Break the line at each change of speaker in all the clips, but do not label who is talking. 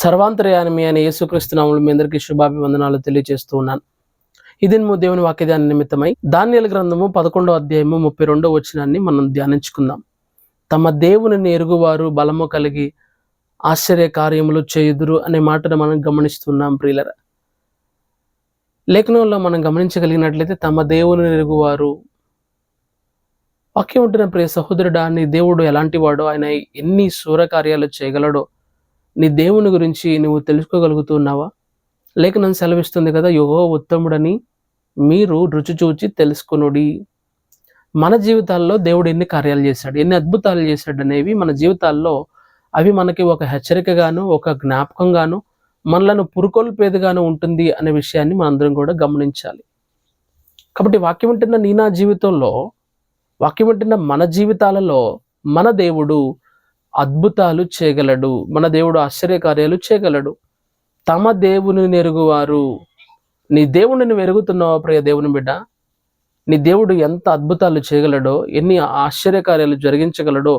సర్వాంతర్యామి అయిన యేసుక్రీస్తు నామములో మీ అందరికీ శుభాభివందనాలు తెలియజేస్తూ ఉన్నాను. ఇది దేవుని వాక్యదాని నిమిత్తమై దానియేలు గ్రంథము 11వ అధ్యాయము 32వ వచనాన్ని మనం ధ్యానించుకుందాం. తమ దేవునిని ఎరుగువారు బలము కలిగి ఆశ్చర్య కార్యములు చేయుదురు అనే మాటను మనం గమనిస్తున్నాం. ప్రియులరా, లేఖనంలో మనం గమనించగలిగినట్లయితే తమ దేవునిని ఎరుగువారు, వాక్యం ఉంటున్న ప్రియ సహోదరుడా, నీ దేవుడు ఎలాంటి వాడో, ఆయన ఎన్ని శూరకార్యాలు చేయగలడో నీ దేవుని గురించి నువ్వు తెలుసుకోగలుగుతున్నావా? లేఖనం సెలవిస్తుంది కదా, యెహోవా ఉత్తముడని మీరు రుచి చూచి తెలుసుకొనుడి. మన జీవితాల్లో దేవుడు ఎన్ని కార్యాలు చేశాడు, ఎన్ని అద్భుతాలు చేశాడు అనేవి మన జీవితాల్లో అవి మనకి ఒక హెచ్చరికగాను, ఒక జ్ఞాపకంగాను, మనలను పురుకొల్పేదిగాను ఉంటుంది అనే విషయాన్ని మనందరం కూడా గమనించాలి. కాబట్టి వాక్యం ఉంటున్న నీ నా జీవితంలో, వాక్యం ఉంటున్న మన జీవితాలలో మన దేవుడు అద్భుతాలు చేయగలడు, మన దేవుడు ఆశ్చర్యకార్యాలు చేయగలడు. తమ దేవుని ఎరుగువారు. నీ దేవుడిని నువ్వు ఎరుగుతున్నావా ప్రియ దేవుని బిడ్డ? నీ దేవుడు ఎంత అద్భుతాలు చేయగలడో, ఎన్ని ఆశ్చర్యకార్యాలు జరిగించగలడో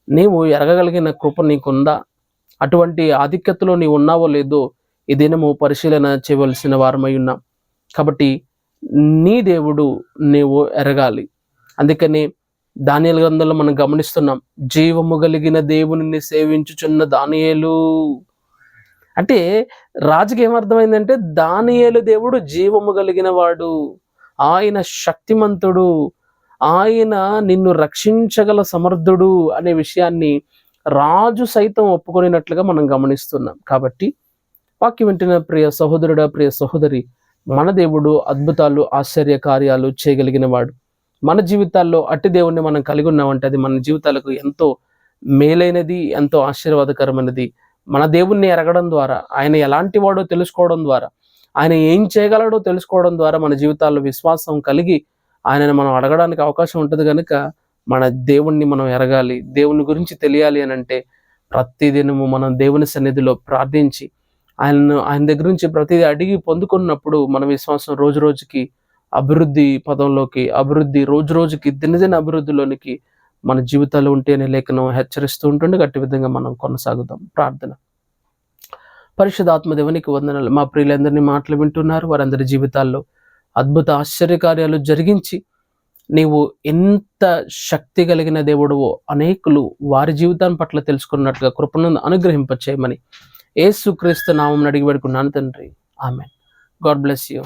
నీవు ఎరగగలిగిన కృప నీకుందా? అటువంటి ఆధిక్యతలో నీవు ఉన్నావో లేదో ఈ దినము పరిశీలన చేయవలసిన వారమై ఉన్నాం. కాబట్టి నీ దేవుడు నీవు ఎరగాలి. అందుకని దానియేలు గ్రంథంలో మనం గమనిస్తున్నాం, జీవము కలిగిన దేవునిని సేవించుచున్న దానియేలు అంటే రాజుకి ఏమర్థమైందంటే, దానియేలు దేవుడు జీవము కలిగిన వాడు, ఆయన శక్తిమంతుడు, ఆయన నిన్ను రక్షించగల సమర్థుడు అనే విషయాన్ని రాజు సైతం ఒప్పుకొనినట్లుగా మనం గమనిస్తున్నాం. కాబట్టి వాక్యం వింటున్న ప్రియ సహోదరుడా, ప్రియ సహోదరి, మన దేవుడు అద్భుతాలు ఆశ్చర్య కార్యాలు చేయగలిగిన వాడు. మన జీవితాల్లో అట్టి దేవుణ్ణి మనం కలిగి ఉన్నామంటే అది మన జీవితాలకు ఎంతో మేలైనది, ఎంతో ఆశీర్వాదకరమైనది. మన దేవుణ్ణి ఎరగడం ద్వారా, ఆయన ఎలాంటి వాడో తెలుసుకోవడం ద్వారా, ఆయన ఏం చేయగలడో తెలుసుకోవడం ద్వారా మన జీవితాల్లో విశ్వాసం కలిగి ఆయనను మనం అడగడానికి అవకాశం ఉంటుంది. కనుక మన దేవుణ్ణి మనం ఎరగాలి, దేవుని గురించి తెలియాలి అని అంటే ప్రతిదినము మనం దేవుని సన్నిధిలో ప్రార్థించి ఆయన దగ్గర నుంచి ప్రతిదీ అడిగి పొందుకున్నప్పుడు మన విశ్వాసం రోజు రోజుకి అభివృద్ధి పదంలోకి, అభివృద్ధి రోజు రోజుకి దినదిన అభివృద్ధిలోనికి మన జీవితాలు ఉంటేనే లేఖనం హెచ్చరిస్తూ ఉంటుంది. అట్టి విధంగా మనం కొనసాగుతాం. ప్రార్థన. పరిశుద్ధాత్మ దేవునికి వందనాలు. మా ప్రియులందరినీ మాటలు వింటున్నారు, వారందరి జీవితాల్లో అద్భుత ఆశ్చర్యకార్యాలు జరిగించి నీవు ఎంత శక్తి కలిగిన దేవుడువో అనేకులు వారి జీవితాన్ని పట్ల తెలుసుకున్నట్లుగా కృపను అనుగ్రహింపచేయమని యేసుక్రీస్తు నామమున అడిగి వేడుకున్నాను తండ్రి. ఆమేన్. God bless you.